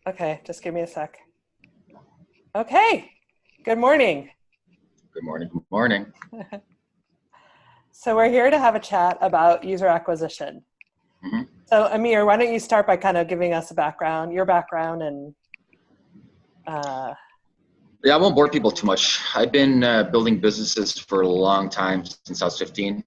Okay, just give me a sec. Okay, good morning. Good morning. Good morning. So we're here to have a chat about user acquisition. hmm So Amir, why don't you start by kind of giving us a background, your background, and Yeah, I won't bore people too much. I've been building businesses for a long time, since I was 15.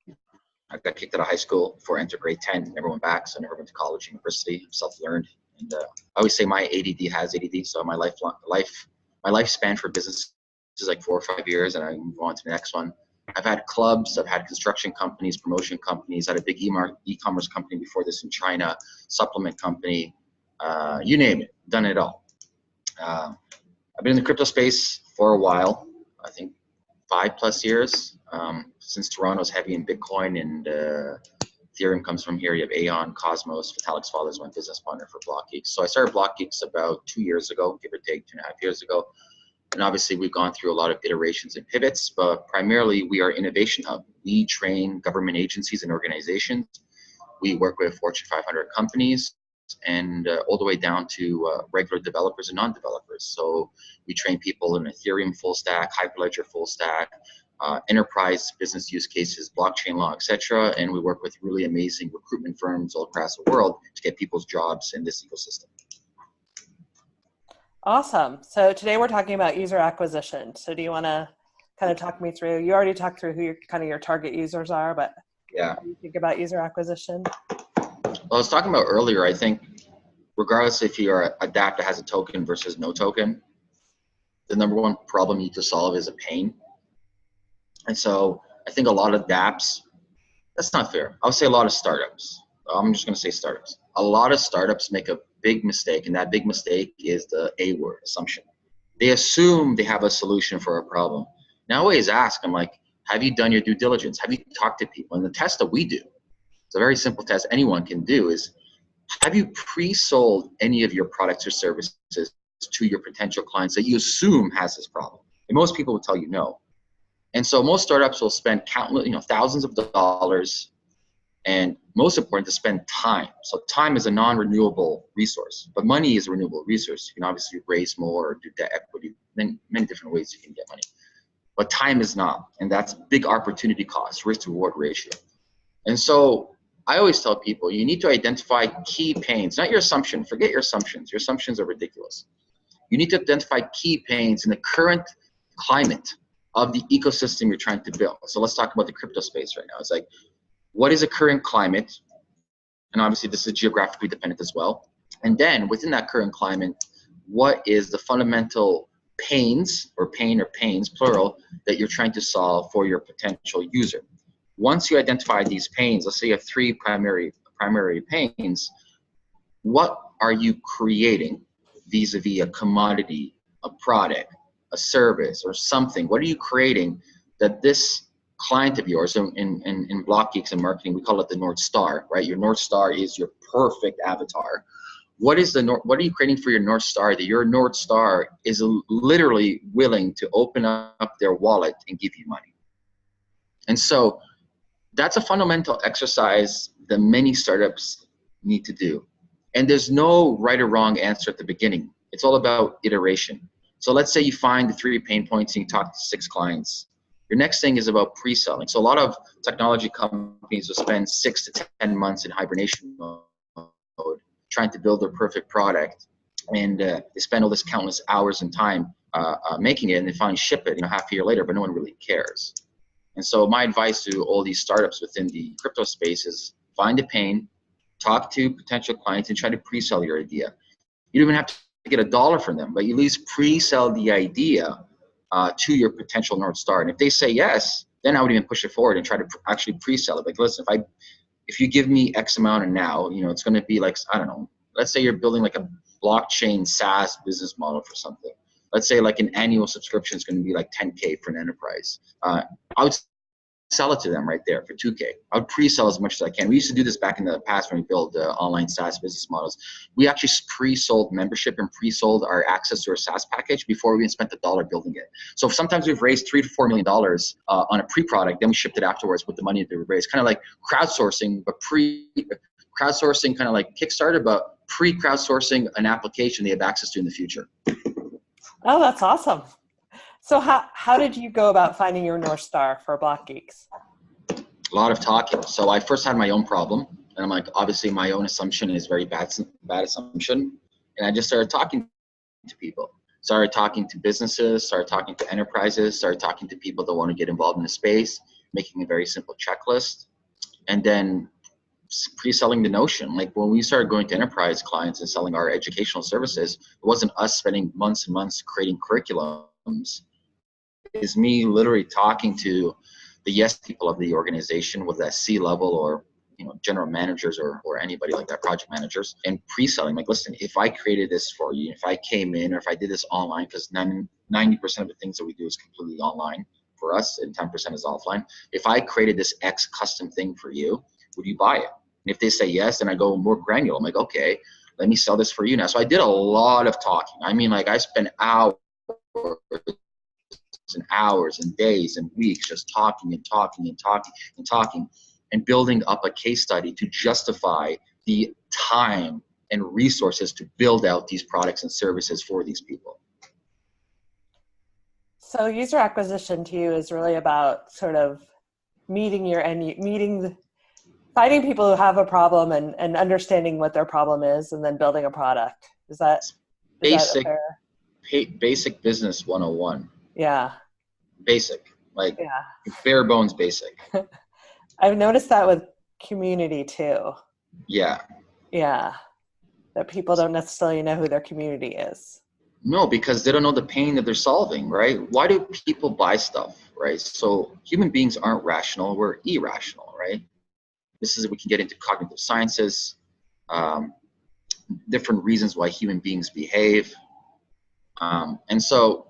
I got kicked out of high school before I entered grade 10. Never went back, so I never went to college, university. I'm self-learned. And I always say my ADD has ADD, so my lifespan for business is like 4 or 5 years, and I move on to the next one. I've had clubs, I've had construction companies, promotion companies, I had a big e-commerce company before this in China, supplement company, you name it, done it all. Uh, I've been in the crypto space for a while, I think 5+ years. Since Toronto's heavy in Bitcoin and Ethereum comes from here. You have Aeon, Cosmos, Vitalik's father is my business partner for BlockGeeks. So I started BlockGeeks about 2 years ago, give or take 2.5 years ago. And obviously we've gone through a lot of iterations and pivots, but primarily we are innovation hub. We train government agencies and organizations. We work with Fortune 500 companies and all the way down to regular developers and non-developers. So we train people in Ethereum full stack, Hyperledger full stack, enterprise business use cases, blockchain law, etc. And we work with really amazing recruitment firms all across the world to get people's jobs in this ecosystem. awesome. So today we're talking about user acquisition. So do you want to kind of talk me through? You already talked through who your target users are, but Yeah. how do you think about user acquisition? Well, I was talking about earlier, I think regardless if you're a DApp that has a token versus no token, the number one problem you need to solve is a pain. And so I think a lot of DApps, that's not fair. I would say a lot of startups. I'm just going to say startups. A lot of startups make a big mistake, and that big mistake is the A word, assumption. They assume they have a solution for a problem. Now I always ask them, like, have you done your due diligence? Have you talked to people? And the test that we do, it's a very simple test anyone can do, is have you pre-sold any of your products or services to your potential clients that you assume has this problem? And most people will tell you no. And so most startups will spend countless, thousands of dollars, and most important, to spend time. So time is a non-renewable resource, but money is a renewable resource. You can obviously raise more or do debt equity, many different ways you can get money. But time is not, and that's big opportunity cost, risk to reward ratio. And so I always tell people, you need to identify key pains, not your assumption. Forget your assumptions. Your assumptions are ridiculous. You need to identify key pains in the current climate of the ecosystem you're trying to build. So let's talk about the crypto space right now. It's like, what is the current climate? And obviously this is geographically dependent as well. And then within that current climate, what is the fundamental pains, or pains, plural, that you're trying to solve for your potential user? Once you identify these pains, let's say you have three primary pains, what are you creating vis-a-vis a commodity, a product, a service, or something? What are you creating that this client of yours, in BlockGeeks and marketing, we call it the North Star, right? Your North Star is your perfect avatar. What are you creating for your North Star that your North Star is literally willing to open up their wallet and give you money? And so that's a fundamental exercise that many startups need to do. And there's no right or wrong answer at the beginning. It's all about iteration. So let's say you find the three pain points and you talk to 6 clients. Your next thing is about pre-selling. So a lot of technology companies will spend 6 to 10 months in hibernation mode trying to build their perfect product. And they spend all this countless hours and time making it, and they finally ship it half a year later, but no one really cares. And so my advice to all these startups within the crypto space is find a pain, talk to potential clients, and try to pre-sell your idea. You don't even have to get $1 from them, but you at least pre-sell the idea to your potential North Star. And if they say yes, then I would even push it forward and try to actually pre-sell it. Like, listen, if you give me X amount and now, it's going to be like, I don't know, let's say you're building like a blockchain SaaS business model for something. Let's say like an annual subscription is going to be like 10K for an enterprise. I would sell it to them right there for 2K. I would pre-sell as much as I can. We used to do this back in the past when we built online SaaS business models. We actually pre-sold membership and pre-sold our access to our SaaS package before we even spent $1 building it. So sometimes we've raised $3 to $4 million on a pre-product, then we shipped it afterwards with the money that we raised. Kind of like crowdsourcing, but crowdsourcing kind of like Kickstarter, but pre-crowdsourcing an application they have access to in the future. Oh, that's awesome. So how did you go about finding your North Star for Block Geeks? A lot of talking. So I first had my own problem, and I'm like, obviously my own assumption is very bad assumption. And I just started talking to people, started talking to businesses, started talking to enterprises, started talking to people that want to get involved in the space, making a very simple checklist, and then pre-selling the notion. Like when we started going to enterprise clients and selling our educational services, it wasn't us spending months and months creating curriculums. It's me literally talking to the yes people of the organization, whether that's C-level or general managers or anybody like that, project managers, and pre-selling. Like, listen, if I created this for you, if I came in, or if I did this online, because 90% of the things that we do is completely online for us and 10% is offline. If I created this X custom thing for you, would you buy it? And if they say yes, then I go more granular. I'm like, okay, let me sell this for you now. So I did a lot of talking. I mean, like I spent hours and hours and days and weeks just talking and talking and talking and talking and building up a case study to justify the time and resources to build out these products and services for these people. So user acquisition to you is really about sort of finding people who have a problem and understanding what their problem is, and then building a product. Is that basic fair? Basic business 101. Yeah. Basic, like bare bones basic. I've noticed that with community too. Yeah. Yeah. That people don't necessarily know who their community is. No, because they don't know the pain that they're solving, right? Why do people buy stuff, right? So human beings aren't rational, we're irrational, right? We can get into cognitive sciences, different reasons why human beings behave. And so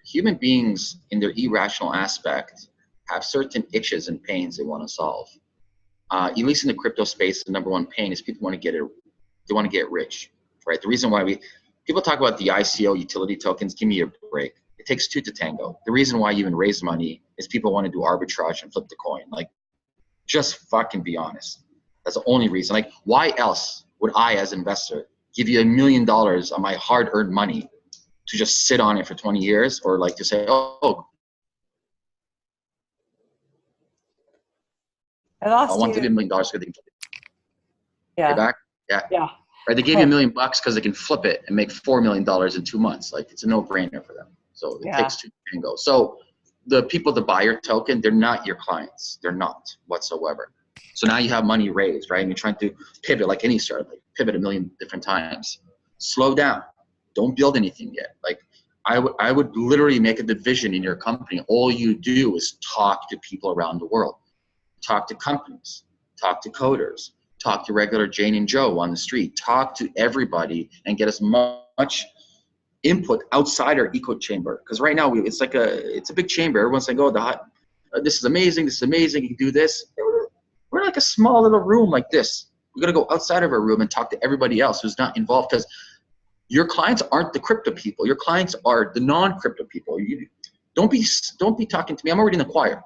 human beings in their irrational aspect have certain itches and pains they want to solve. At least in the crypto space, the number one pain is people want to get rich, right? The reason why people talk about the ICO utility tokens, give me a break. It takes two to tango. The reason why you even raise money is people want to do arbitrage and flip the coin. Like, just fucking be honest. That's the only reason. Like, why else would I, as an investor, give you $1 million on my hard-earned money to just sit on it for 20 years, or like to say, oh, I want to give $1 million because they can pay back. Yeah. Right. They gave you $1 million because they can flip it and make $4 million in 2 months. Like, it's a no-brainer for them. So it takes two to tango. So the people that buy your token, they're not your clients. They're not whatsoever. So now you have money raised, right? And you're trying to pivot like any startup, like pivot 1 million different times. Slow down. Don't build anything yet. Like, I would literally make a division in your company. All you do is talk to people around the world. Talk to companies. Talk to coders. Talk to regular Jane and Joe on the street. Talk to everybody and get as much input outside our echo chamber. Because right now it's a big chamber. Everyone's like, oh, this is amazing. This is amazing. You can do this. We're like a small little room like this. We got to go outside of our room and talk to everybody else who's not involved, because your clients aren't the crypto people. Your clients are the non-crypto people. Don't be talking to me. I'm already in the choir.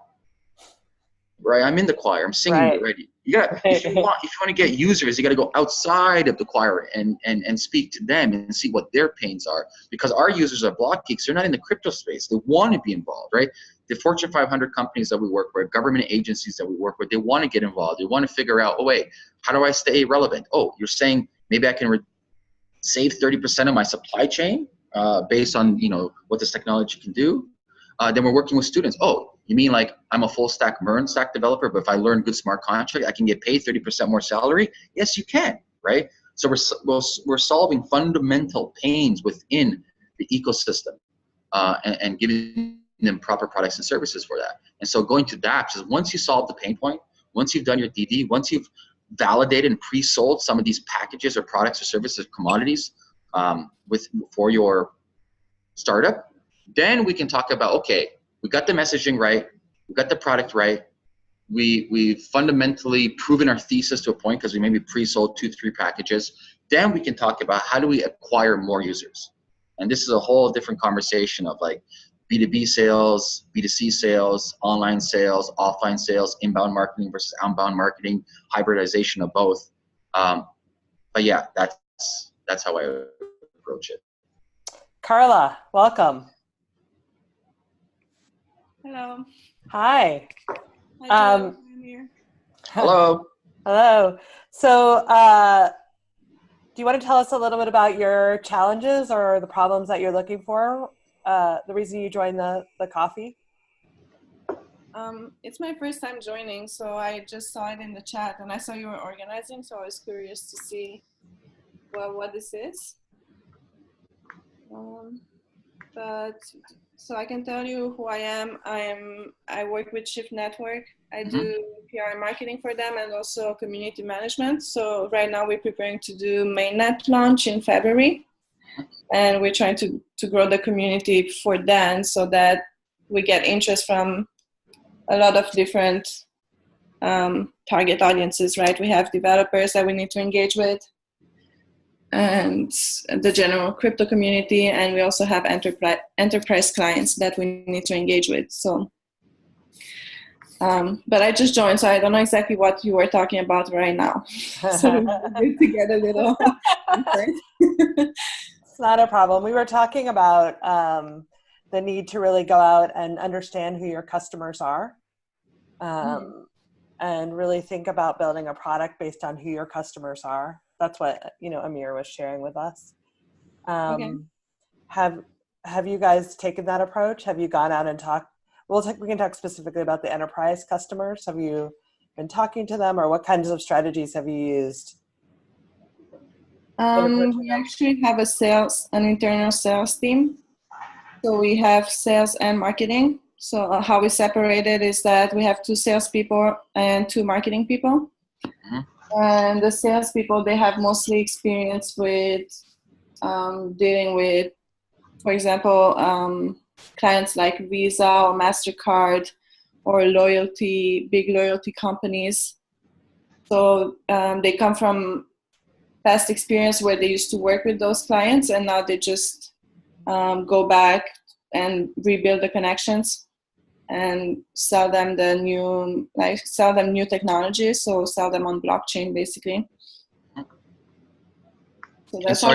Right, I'm in the choir. I'm singing already. If you want to get users, you got to go outside of the choir and speak to them and see what their pains are. Because our users are Block Geeks. They're not in the crypto space. They want to be involved, right? The Fortune 500 companies that we work with, government agencies that we work with, they want to get involved. They want to figure out, oh wait, how do I stay relevant? Oh, you're saying maybe I can save 30% of my supply chain based on what this technology can do. Then we're working with students. Oh, you mean like I'm a full stack MERN stack developer, but if I learn good smart contract, I can get paid 30% more salary? Yes, you can, right? So we're solving fundamental pains within the ecosystem and giving them proper products and services for that. And so going to dApps is, once you solve the pain point, once you've done your DD, once you've validated and pre-sold some of these packages or products or services, commodities for your startup, then we can talk about, okay, we got the messaging right, we got the product right, we've fundamentally proven our thesis to a point because we maybe pre-sold 2-3 packages. Then we can talk about how do we acquire more users. And this is a whole different conversation of like B2B sales, B2C sales, online sales, offline sales, inbound marketing versus outbound marketing, hybridization of both. But yeah, that's that's how I approach it. Carla, welcome. Hello. Hi. Hi, Joe. I'm here. Hello. Hello. So, do you want to tell us a little bit about your challenges or the problems that you're looking for? The reason you joined the coffee? It's my first time joining, so I just saw it in the chat and I saw you were organizing, so I was curious to see what this is. But so I can tell you who I am. I work with Shift Network. I do PR and marketing for them and also community management. So right now we're preparing to do mainnet launch in February, and we're trying to grow the community for then so that we get interest from a lot of different target audiences, right? We have developers that we need to engage with and the general crypto community, and we also have enterprise clients that we need to engage with. So, but I just joined, so I don't know exactly what you were talking about right now. So we need to get a little It's not a problem. We were talking about the need to really go out and understand who your customers are, and really think about building a product based on who your customers are. That's what Amir was sharing with us. Okay. Have you guys taken that approach? Have you gone out and talked? We can talk specifically about the enterprise customers. Have you been talking to them, or what kinds of strategies have you used? We actually have an internal sales team. So we have sales and marketing. So how we separate it is that we have 2 salespeople and 2 marketing people. And the salespeople, they have mostly experience with dealing with, for example, clients like Visa or MasterCard or big loyalty companies. So they come from past experience where they used to work with those clients, and now they just go back and rebuild the connections and sell them new technologies. So sell them on blockchain, basically. So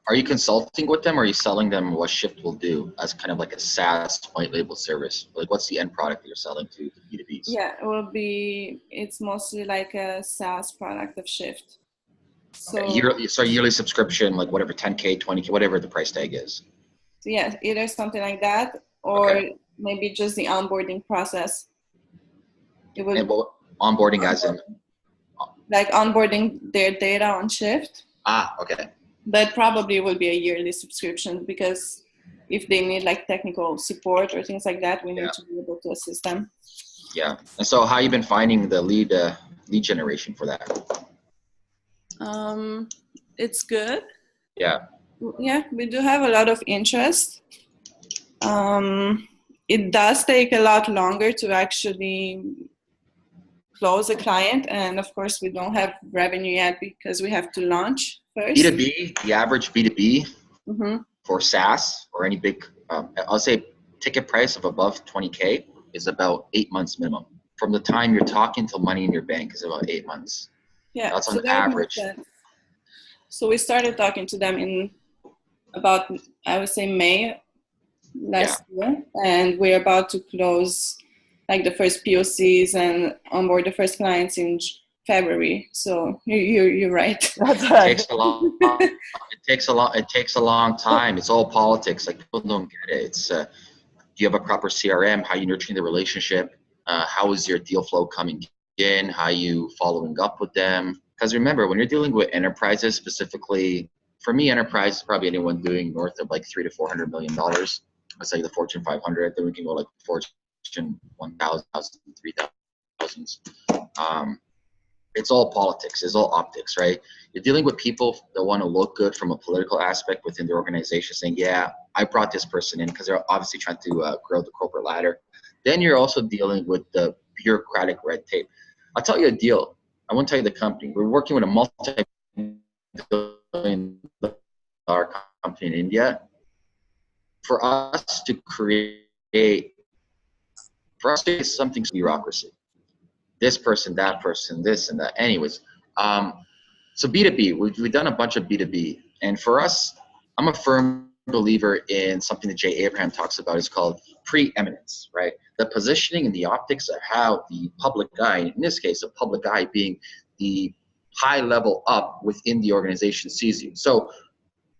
are you consulting with them, or are you selling them what Shift will do as kind of like a SaaS white label service? Like, what's the end product that you're selling to B2Bs? Yeah, it's mostly like a SaaS product of Shift. So okay. Yearly subscription, like whatever, 10K, 20K, whatever the price tag is. So yeah, either something like that, or maybe just the onboarding process. Onboarding as in? Like onboarding their data on Shift. Okay. But probably will be a yearly subscription, because if they need like technical support or things like that, we need to be able to assist them. Yeah. And so how you been finding the lead generation for that? It's good. Yeah. Yeah, we do have a lot of interest. It does take a lot longer to actually close a client, and of course we don't have revenue yet because we have to launch first. B2B, the average B2B for SaaS or any big, I'll say ticket price of above 20K is about 8 months minimum. From the time you're talking till money in your bank is about 8 months. Yeah, that's on average. So we started talking to them in about, I would say, May last year, and we're about to close like the first POCs and onboard the first clients in February. So you're right. It takes a long time. It's all politics. Like, people don't get it. It's do you have a proper CRM? How you nurturing the relationship? How is your deal flow coming in? How you following up with them? Because remember, when you're dealing with enterprises, specifically for me, enterprise is probably anyone doing north of like $300 to $400 million. Let's say the Fortune 500. Then we can go like Fortune 1,000, 3,000. It's all politics. It's all optics, right? You're dealing with people that want to look good from a political aspect within their organization, saying, yeah, I brought this person in, because they're obviously trying to grow the corporate ladder. Then you're also dealing with the bureaucratic red tape. I'll tell you a deal. I won't tell you the company. We're working with a multi-billion-dollar company in India. For us to create something bureaucracy. This person, that person, this and that. Anyways, So B2B, we've done a bunch of B2B. And for us, I'm a firm believer in something that Jay Abraham talks about. It's called preeminence, right? The positioning and the optics of how the public eye, in this case, the public eye being the high level up within the organization, sees you. So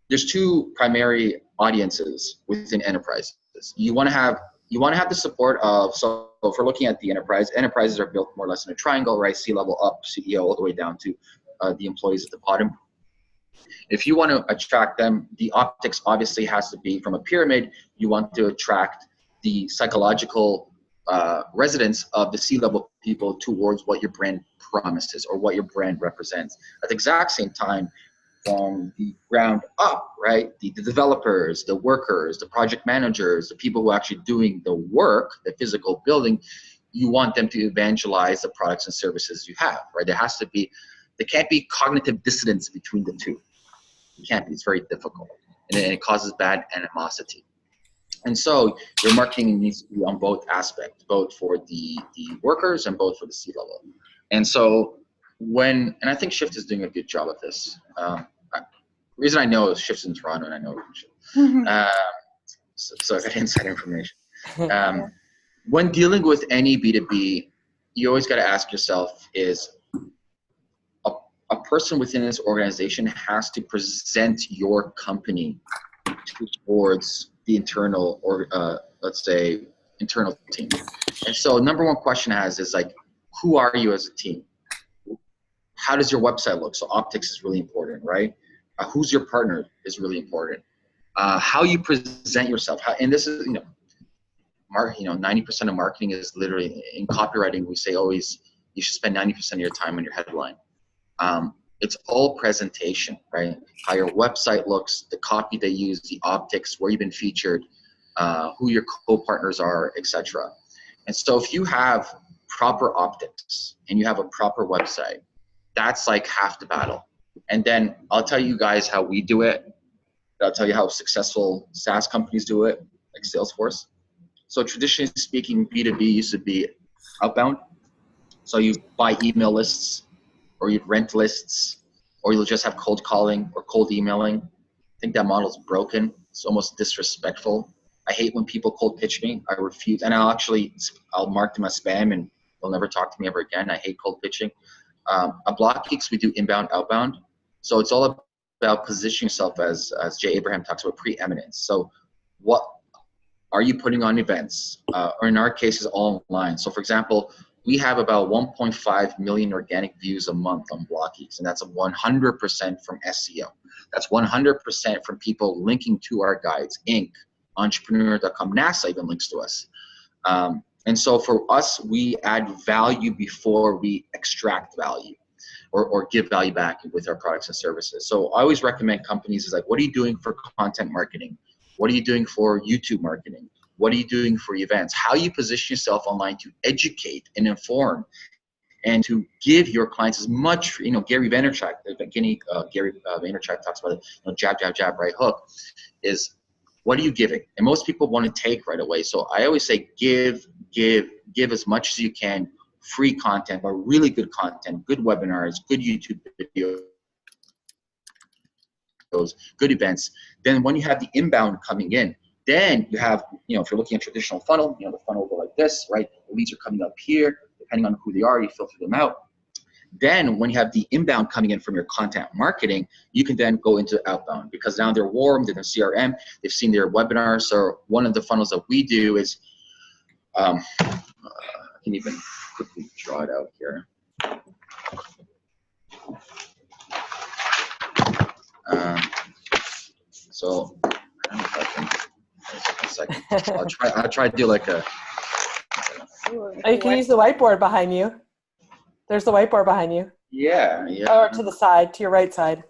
there's two primary audiences within enterprises. You want to have the support of, so if we're looking at the enterprises are built more or less in a triangle, right? C-level up, CEO, all the way down to the employees at the bottom. If you want to attract them, the optics obviously has to be from a pyramid. You want to attract the psychological residents of the C-level people towards what your brand promises or what your brand represents. At the exact same time, from the ground up, right? The developers, the workers, the project managers, the people who are actually doing the work, the physical building, you want them to evangelize the products and services you have, right? There can't be cognitive dissonance between the two. It can't be, it's very difficult. And it causes bad animosity. And so your marketing needs to be on both aspects, both for the workers and both for the C-level. And so and I think Shift is doing a good job of this. The reason I know is Shift's in Toronto and I know so I got inside information. When dealing with any B2B, you always got to ask yourself is a person within this organization has to present your company towards the internal or let's say internal team. And so number one question is like, who are you as a team? How does your website look? So optics is really important, right? Who's your partner is really important. How you present yourself. And this is, 90% of marketing is literally, in copywriting, we say always, you should spend 90% of your time on your headline. It's all presentation, right? How your website looks, the copy they use, the optics, where you've been featured, who your co-partners are, etc. And so if you have proper optics and you have a proper website, that's like half the battle. And then I'll tell you guys how we do it. I'll tell you how successful SaaS companies do it, like Salesforce. So traditionally speaking, B2B used to be outbound. So you buy email lists or you rent lists or you'll just have cold calling or cold emailing. I think that model is broken. It's almost disrespectful. I hate when people cold pitch me. I refuse. And I'll mark them as spam and they'll never talk to me ever again. I hate cold pitching. At BlockGeeks, we do inbound, outbound. So it's all about positioning yourself as Jay Abraham talks about preeminence. So what are you putting on events? Or in our case, is all online. So for example, we have about 1.5 million organic views a month on BlockGeeks, and that's 100% from SEO. That's 100% from people linking to our guides, Inc., Entrepreneur.com, NASA even links to us. And so for us, we add value before we extract value or give value back with our products and services. So I always recommend companies is like, what are you doing for content marketing? What are you doing for YouTube marketing? What are you doing for events? How you position yourself online to educate and inform and to give your clients as much, Gary Vaynerchuk, Gary Vaynerchuk talks about it, jab, jab, jab, right hook, is what are you giving? And most people want to take right away. So I always say give as much as you can, free content, but really good content, good webinars, good YouTube videos, good events. Then when you have the inbound coming in, then you have, if you're looking at traditional funnel, the funnel will go like this, right? The leads are coming up here, depending on who they are, you filter them out. Then when you have the inbound coming in from your content marketing, you can then go into outbound because now they're warm, they're in CRM, they've seen their webinars. So one of the funnels that we do is, I can even quickly draw it out here. So I don't know if I can, a second. I'll try to do like a. Oh, you can use the whiteboard behind you. There's the whiteboard behind you. Yeah. Or to the side, to your right side.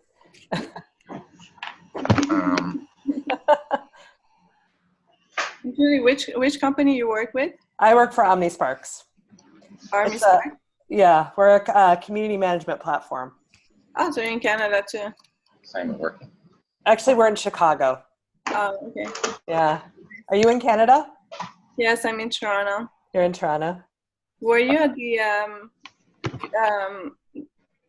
Julie, which company you work with? I work for OmniSparks. OmniSparks? Yeah, we're a community management platform. Oh, so you're in Canada too. Same working. Actually, we're in Chicago. Oh, okay. Yeah. Are you in Canada? Yes, I'm in Toronto. You're in Toronto. Were you at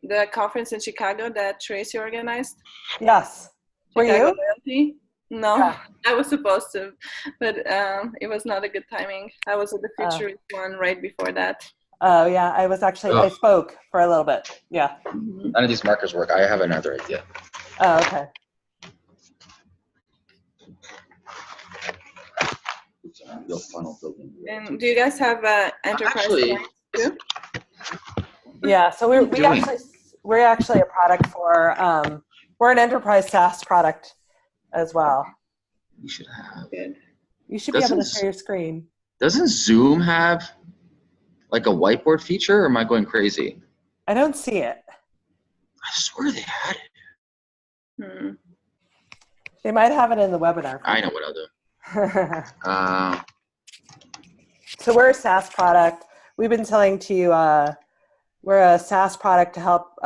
the conference in Chicago that Tracy organized? Yes. Were Chicago you? Loyalty? No, Yeah. I was supposed to, but it was not a good timing. I was at the Futurist one right before that. Oh, yeah. I was actually, I spoke for a little bit. Yeah. Mhm. None of these markers work. I have another idea. Oh, okay. Real funnel building. And do you guys have enterprise Actually, clients too? Yeah. So we're actually a product for, we're an enterprise SaaS product as well. you should have. Good. You should be able to share your screen. Doesn't Zoom have like a whiteboard feature, or am I going crazy? I don't see it. I swear they had it. They might have it in the webinar. I know what I'll do. So we're a SaaS product. We've been selling to you, we're a SaaS product to help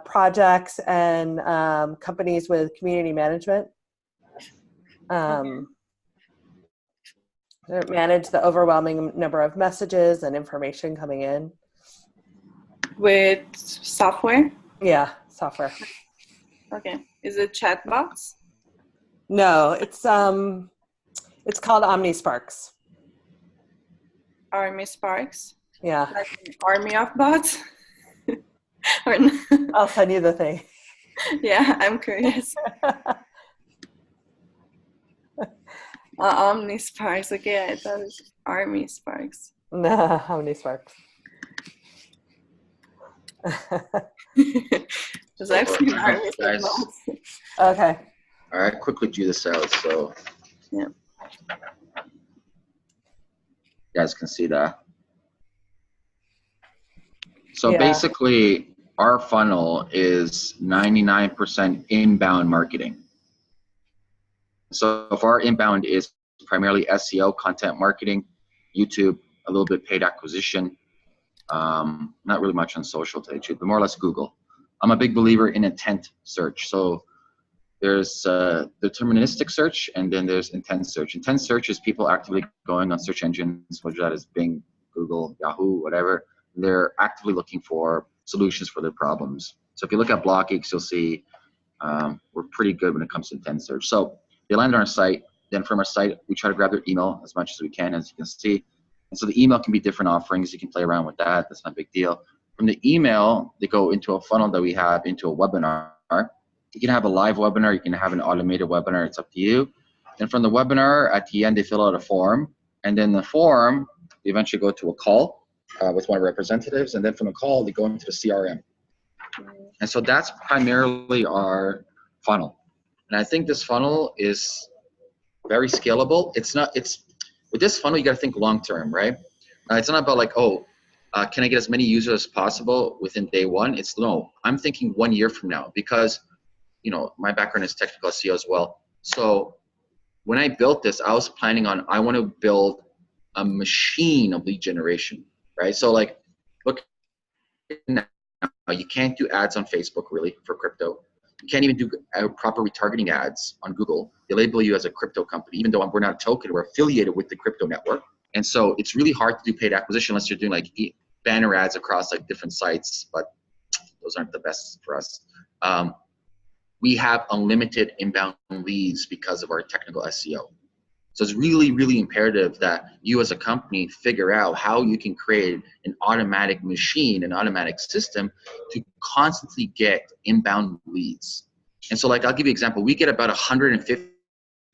projects and companies with community management. Manage the overwhelming number of messages and information coming in. With software? Yeah, software. Okay. Is it chatbots? No, it's called OmniSparks. Army Sparks? Yeah. Like an army of bots? Or no? I'll send you the thing. Yeah, I'm curious. Omni Sparks. Okay, I thought it was Army Sparks. No, OmniSparks. Because I've seen Army Guys. bots. Okay. All right, quickly do this out so Yeah. you guys can see that. So Yeah. basically, our funnel is 99% inbound marketing. So if our inbound is primarily SEO, content marketing, YouTube, a little bit paid acquisition, not really much on social to tell you, but more or less Google. I'm a big believer in intent search. So there's deterministic search, and then there's intent search. Intent search is people actively going on search engines, whether that is Bing, Google, Yahoo, whatever. They're actively looking for solutions for their problems. So if you look at BlockGeeks, you'll see we're pretty good when it comes to intent search. So they land on our site. Then from our site, we try to grab their email as much as we can, as you can see. And so the email can be different offerings. You can play around with that. That's not a big deal. From the email, they go into a funnel that we have into a webinar. You can have a live webinar. You can have an automated webinar. It's up to you. And from the webinar, at the end, they fill out a form. And then the form, they eventually go to a call with one of our representatives. And then from the call, they go into the CRM. And so that's primarily our funnel. And I think this funnel is very scalable. With this funnel, you got to think long-term, right? It's not about like, can I get as many users as possible within day one? It's no, I'm thinking 1 year from now, because, my background is technical SEO as well. So when I built this, I was planning on, I want to build a machine of lead generation, right? So like, look, now you can't do ads on Facebook really for crypto. You can't even do proper retargeting ads on Google. They label you as a crypto company, even though we're not a token, we're affiliated with the crypto network. And so it's really hard to do paid acquisition unless you're doing like banner ads across like different sites, but those aren't the best for us. We have unlimited inbound leads because of our technical SEO. So it's really, really imperative that you as a company figure out how you can create an automatic machine, an automatic system to constantly get inbound leads. And so like, I'll give you an example. We get about 150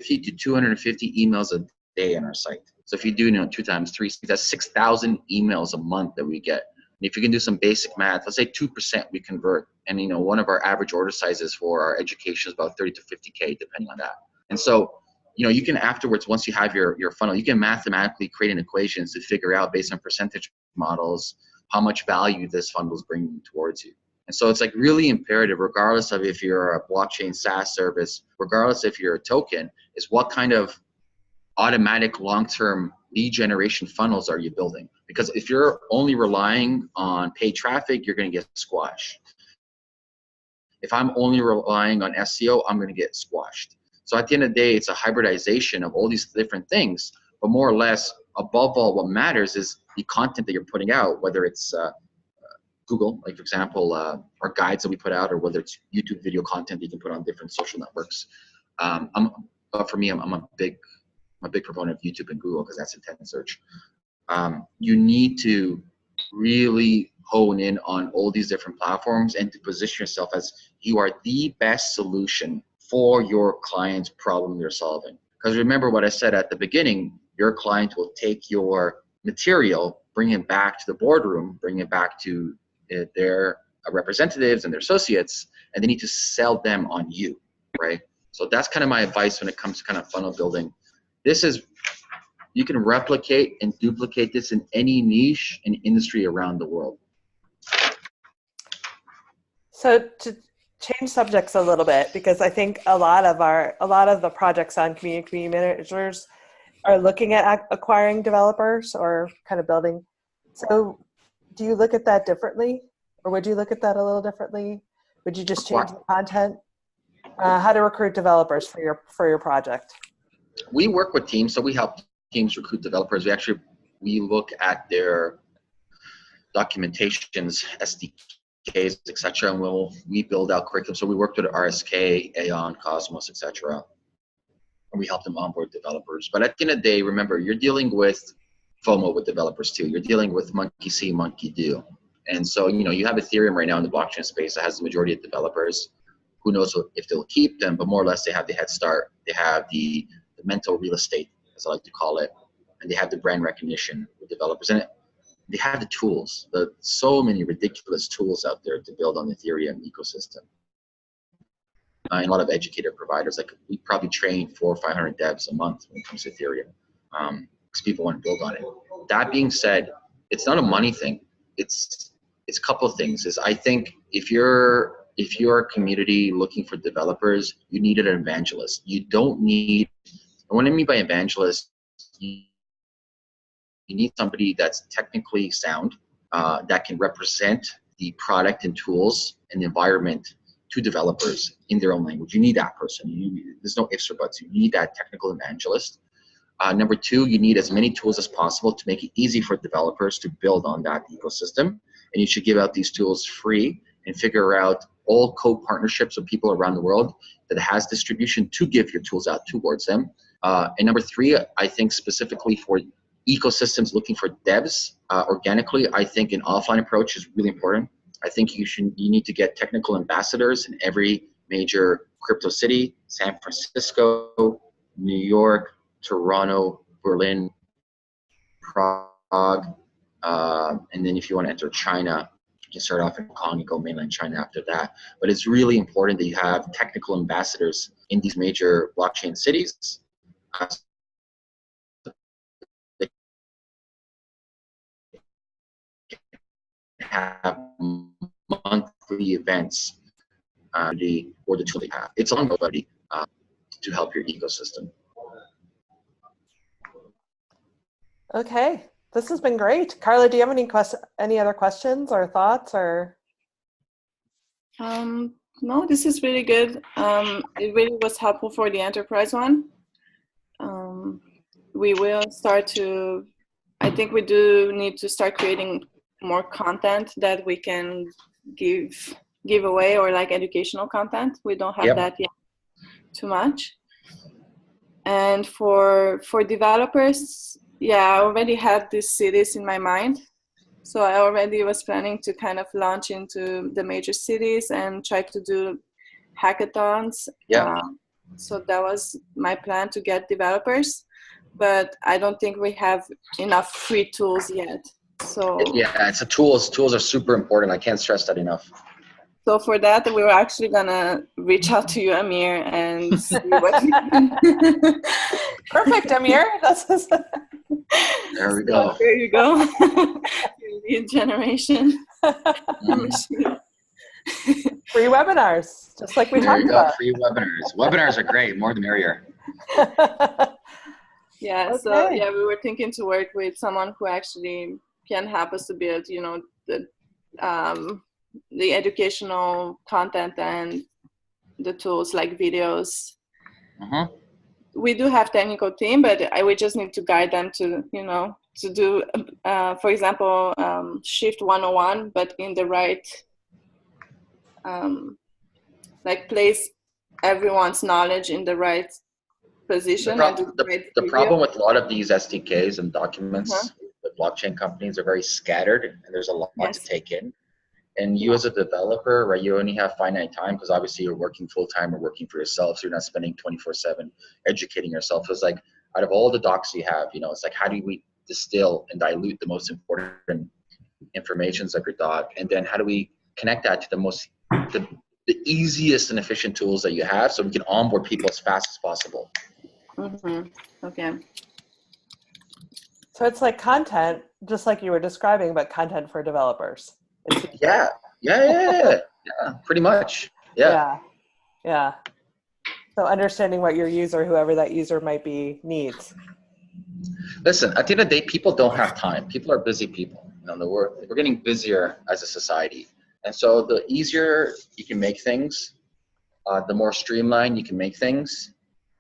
to 250 emails a day on our site. So if you do, 2 times 3, that's 6,000 emails a month that we get. And if you can do some basic math, let's say 2% we convert. And one of our average order sizes for our education is about 30 to 50K, depending on that. And so, you can afterwards, once you have your funnel, you can mathematically create an equation to figure out based on percentage models, how much value this funnel is bringing towards you. And so it's like really imperative, regardless of if you're a blockchain SaaS service, regardless if you're a token, is what kind of automatic long-term lead generation funnels are you building? Because if you're only relying on paid traffic, you're going to get squashed. If I'm only relying on SEO, I'm going to get squashed. So at the end of the day, it's a hybridization of all these different things, but more or less, above all, what matters is the content that you're putting out, whether it's Google, like for example, our guides that we put out, or whether it's YouTube video content that you can put on different social networks. For me, I'm a big proponent of YouTube and Google because that's intent search. You need to really hone in on all these different platforms and to position yourself as you are the best solution for your client's problem you're solving. Because remember what I said at the beginning, your client will take your material, bring it back to the boardroom, bring it back to their representatives and their associates, and they need to sell them on you, right? So that's kind of my advice when it comes to kind of funnel building. You can replicate and duplicate this in any niche and industry around the world. So to change subjects a little bit, because I think a lot of the projects on community managers are looking at acquiring developers or kind of building. So do you look at that differently, or would you look at that a little differently? Would you just change the content? How to recruit developers for your project? We work with teams, so we help teams recruit developers. We look at their documentations, SDKs, etc., and we build out curriculum. So we worked with RSK, Aon, Cosmos, etc., and we help them onboard developers. But at the end of the day, remember, you're dealing with FOMO with developers too. You're dealing with monkey see, monkey do. And so, you have Ethereum right now in the blockchain space that has the majority of developers. Who knows if they'll keep them, but more or less they have the head start. They have the mental real estate, as I like to call it, and they have the brand recognition with developers. And they have the tools. So many ridiculous tools out there to build on the Ethereum ecosystem. And a lot of educator providers, like we probably train 400 or 500 devs a month when it comes to Ethereum, because people want to build on it. That being said, it's not a money thing. It's a couple of things. I think if you're a community looking for developers, you need an evangelist. You don't need, and what I mean by evangelist, you need somebody that's technically sound, that can represent the product and tools and the environment to developers in their own language. You need that person. There's no ifs or buts. You need that technical evangelist. Number two, you need as many tools as possible to make it easy for developers to build on that ecosystem. And you should give out these tools free and figure out all co-partnerships with people around the world that has distribution to give your tools out towards them. And number three, I think specifically for ecosystems looking for devs organically, I think an offline approach is really important. I think you need to get technical ambassadors in every major crypto city: San Francisco, New York, Toronto, Berlin, Prague, and then if you want to enter China, you can start off in Hong Kong and go mainland China after that. But it's really important that you have technical ambassadors in these major blockchain cities. Have monthly events or the tool they have. It's on nobody to help your ecosystem. Okay, this has been great. Carla, do you have any other questions or thoughts or? No, this is really good. It really was helpful for the enterprise one. We will start to, I think we do need to start creating more content that we can give away, or like educational content. We don't have that yet too much. And for developers, I already had these cities in my mind. So I already was planning to kind of launch into the major cities and try to do hackathons. So that was my plan, to get developers, but I don't think we have enough free tools yet. So it's a tools. Tools are super important. I can't stress that enough. So for that, we were actually gonna reach out to you, Amir, and see what you can. Perfect, Amir. There we go. So there you go. Lead generation. Free webinars, just like we talked about. Free webinars. Webinars are great. More the merrier. Yeah. Okay. So we were thinking to work with someone who actually can help us to build, the educational content and the tools like videos. We do have technical team, but we just need to guide them to, to do, for example, Shift 101, but in the right, like place everyone's knowledge in the right position and do the right The review. problem with a lot of these SDKs and documents, Uh-huh. the blockchain companies are very scattered, and there's a lot Yes. to take in. And you as a developer, right, you only have finite time because obviously you're working full time or working for yourself, so you're not spending 24/7 educating yourself. So it's like out of all the docs you have, it's like how do we distill and dilute the most important informations of your doc, and then how do we connect that to the easiest and efficient tools that you have, so we can onboard people as fast as possible. Mm-hmm. Okay. So it's like content, just like you were describing, but content for developers. Yeah, pretty much. Yeah. So understanding what your user, whoever that user might be, needs. Listen, at the end of the day, people don't have time. People are busy people. We're getting busier as a society. And so the easier you can make things, the more streamlined you can make things,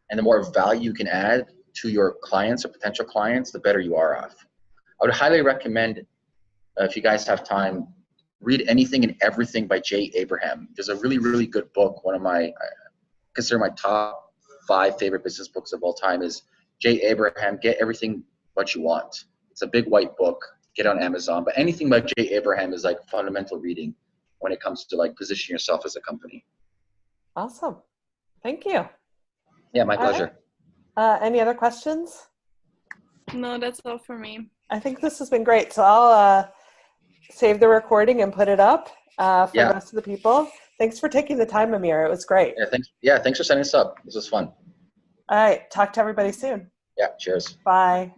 and the more value you can add to your clients or potential clients, the better you are off. I would highly recommend, if you guys have time, read Anything and Everything by Jay Abraham. There's a really, really good book. One of I consider my top 5 favorite business books of all time is Jay Abraham, Get Everything What You Want. It's a big white book. Get on Amazon. But anything by Jay Abraham is like fundamental reading when it comes to like positioning yourself as a company. Awesome. Thank you. Yeah, my pleasure. Any other questions? No, that's all for me. I think this has been great. So I'll save the recording and put it up for the rest of the people. Thanks for taking the time, Amir. It was great. Thanks for setting this up. This was fun. All right. Talk to everybody soon. Yeah, cheers. Bye.